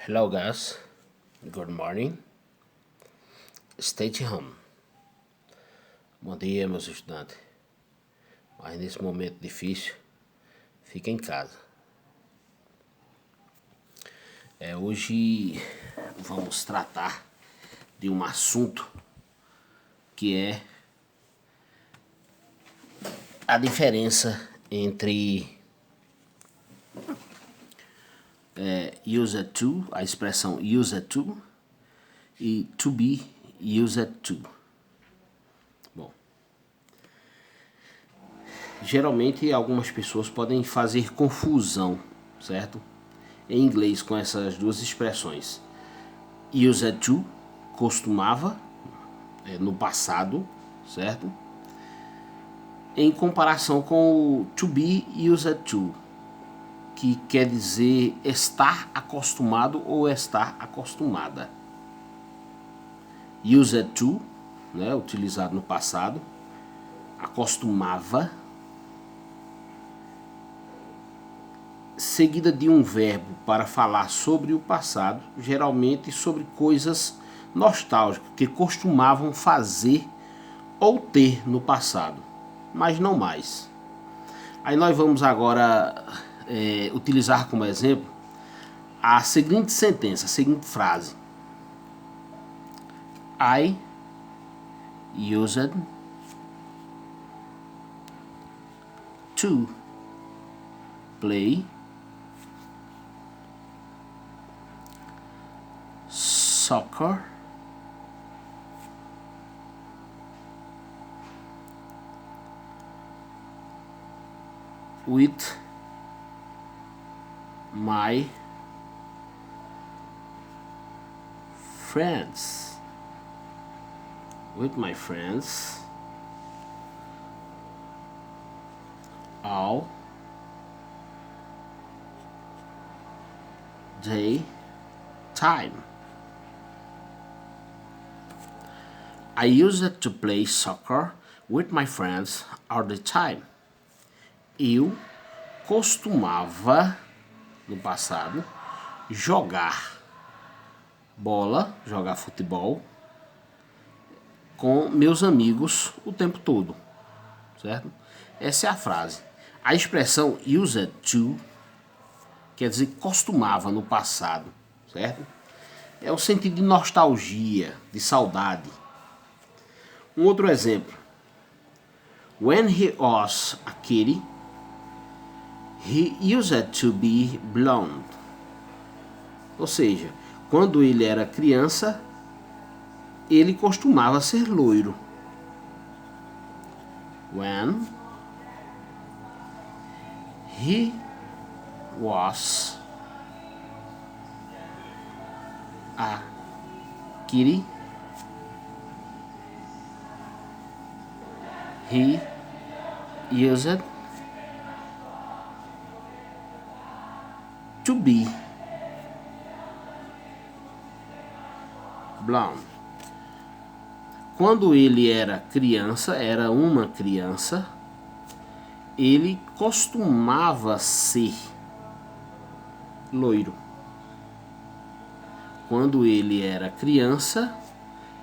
Hello guys, good morning. Stay at home. Bom dia, meus estudantes. Mas nesse momento difícil, fica em casa. Hoje vamos tratar de um assunto que é a diferença entre used to, a expressão used to, e to be used to. Bom, geralmente algumas pessoas podem fazer confusão, certo? Em inglês com essas duas expressões. Used to, costumava, no passado, certo? Em comparação com o to be used to, que quer dizer estar acostumado ou estar acostumada. Used to, né, utilizado no passado, acostumava, seguida de um verbo para falar sobre o passado, geralmente sobre coisas nostálgicas que costumavam fazer ou ter no passado, mas não mais. Aí nós vamos agora utilizar como exemplo a seguinte sentença, a seguinte frase: I used to play soccer with my friends. With my friends all the time. I used to play soccer with my friends all the time. Eu costumava, no passado, jogar bola, jogar futebol com meus amigos o tempo todo, certo? Essa é a frase. A expressão used to quer dizer costumava no passado, certo? É o sentido de nostalgia, de saudade. Um outro exemplo. When he was a kid, he used to be blonde. Ou seja, quando ele era criança, ele costumava ser loiro. When he was a kid, he used to be blonde. Quando ele era criança, era uma criança, ele costumava ser loiro. Quando ele era criança,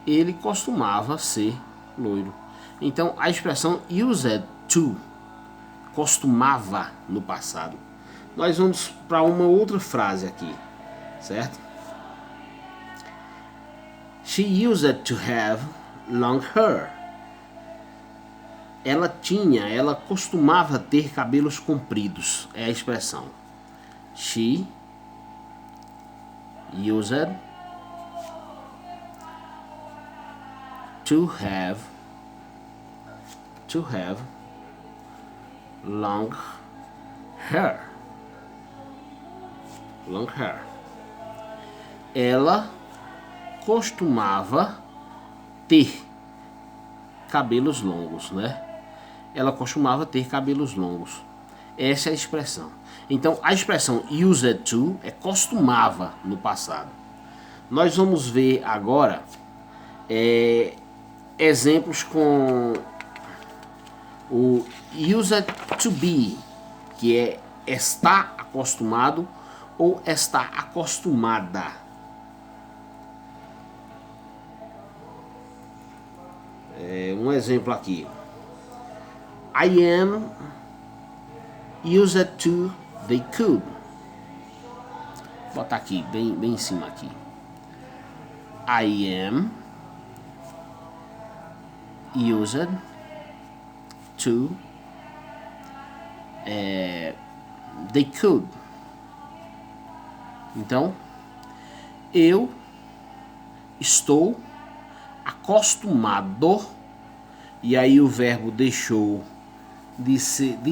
ele costumava ser loiro. Então, a expressão used to, costumava no passado. Nós vamos para uma outra frase aqui, certo? She used to have long hair. Ela costumava ter cabelos compridos. É a expressão. She used to have long hair. Long hair. Ela costumava ter cabelos longos, né? Ela costumava ter cabelos longos. Essa é a expressão. Então, a expressão used to é costumava no passado. Nós vamos ver agora exemplos com o used to be, que é estar acostumado ou está acostumada. Um exemplo aqui. I am used to, they could. Vou botar aqui, bem em cima aqui. I am used to, they could. Então, eu estou acostumado, e aí o verbo deixou de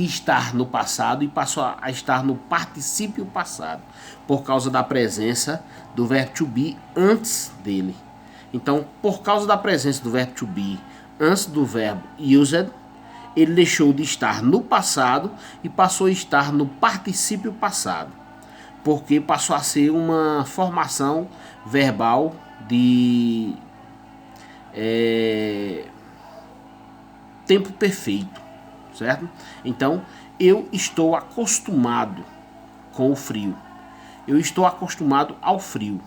estar no passado e passou a estar no particípio passado, por causa da presença do verbo to be antes dele. Então, por causa da presença do verbo to be antes do verbo used, ele deixou de estar no passado e passou a estar no particípio passado, porque passou a ser uma formação verbal de tempo perfeito, certo? Então, eu estou acostumado com o frio. Eu estou acostumado ao frio,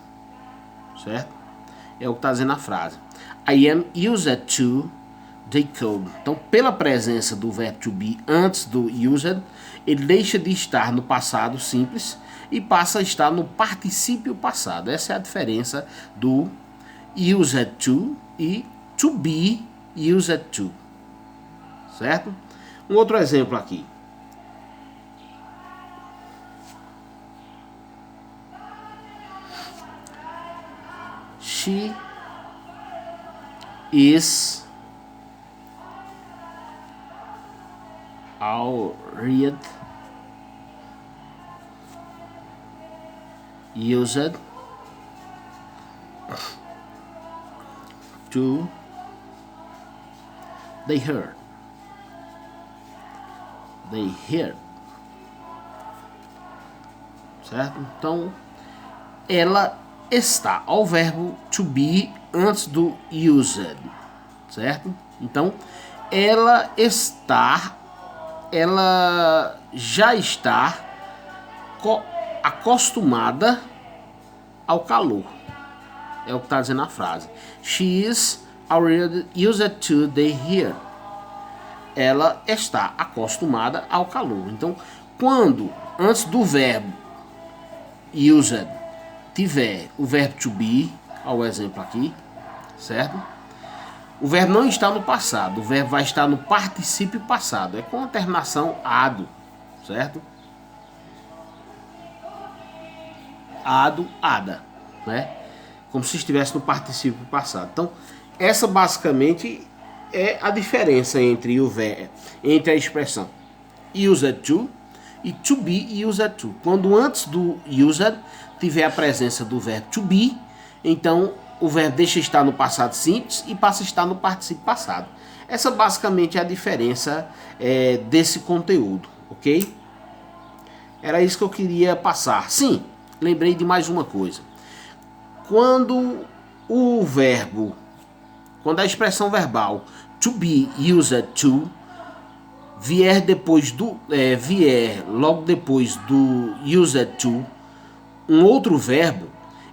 certo? É o que está dizendo a frase. I am used to the cold. Então, pela presença do verbo to be antes do used, ele deixa de estar no passado simples e passa a estar no particípio passado. Essa é a diferença do used to e to be used to, certo? Um outro exemplo aqui. She is already used to they heard. Certo? Então, ela está ao verbo to be antes do used, certo? Então, ela já está acostumada ao calor. É o que está dizendo a frase. She is already used to the heat. Ela está acostumada ao calor. Então, quando antes do verbo used tiver o verbo to be, ao exemplo aqui, certo? O verbo não está no passado, o verbo vai estar no particípio passado. É com a terminação ado, certo? Ado, ada, né? Como se estivesse no particípio passado. Então, essa basicamente é a diferença entre o verbo, entre a expressão used to e to be used to. Quando antes do used tiver a presença do verbo to be, então o verbo deixa de estar no passado simples e passa a estar no particípio passado. Essa basicamente é a diferença desse conteúdo, ok? Era isso que eu queria passar. Sim, lembrei de mais uma coisa. Quando a expressão verbal to be used to vier logo depois do used to um outro verbo,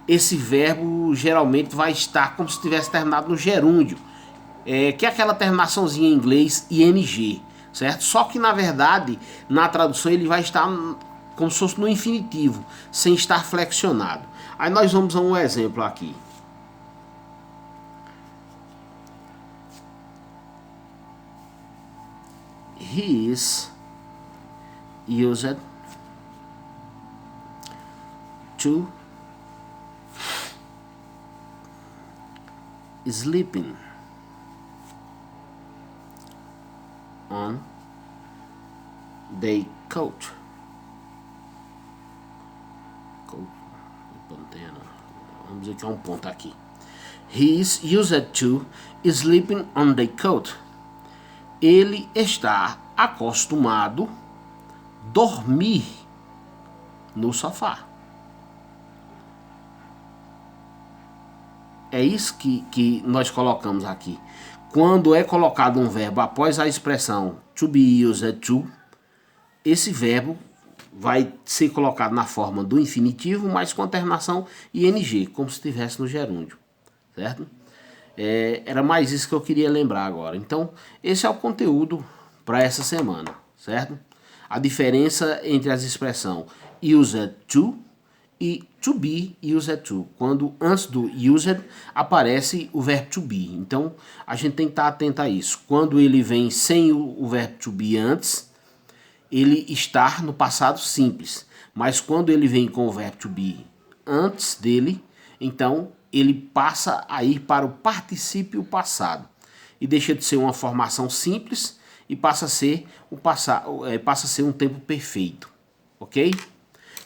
esse verbo geralmente vai estar como se tivesse terminado no gerúndio, que é aquela terminaçãozinha em inglês ing, certo? Só que na verdade na tradução ele vai estar como se fosse no infinitivo, sem estar flexionado. Aí nós vamos a um exemplo aqui. He is used to sleeping on the couch. Vamos dizer que é um ponto aqui. He is used to sleeping on the couch. Ele está acostumado a dormir no sofá. É isso que nós colocamos aqui. Quando é colocado um verbo após a expressão to be used to, esse verbo vai ser colocado na forma do infinitivo, mas com a terminação ing, como se estivesse no gerúndio, certo? Era mais isso que eu queria lembrar agora. Então, esse é o conteúdo para essa semana, certo? A diferença entre as expressões used to e to be used to, quando antes do used aparece o verbo to be. Então, a gente tem que estar atento a isso. Quando ele vem sem o verbo to be antes, ele está no passado simples. Mas quando ele vem com o verbo to be antes dele, então ele passa a ir para o particípio passado. E deixa de ser uma formação simples e passa a ser um tempo perfeito. Ok?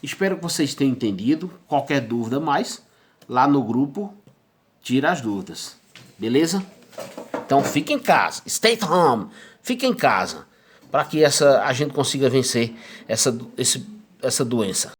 Espero que vocês tenham entendido. Qualquer dúvida mais, lá no grupo, tira as dúvidas. Beleza? Então fique em casa. Stay at home. Fique em casa. Para que a gente consiga vencer essa doença.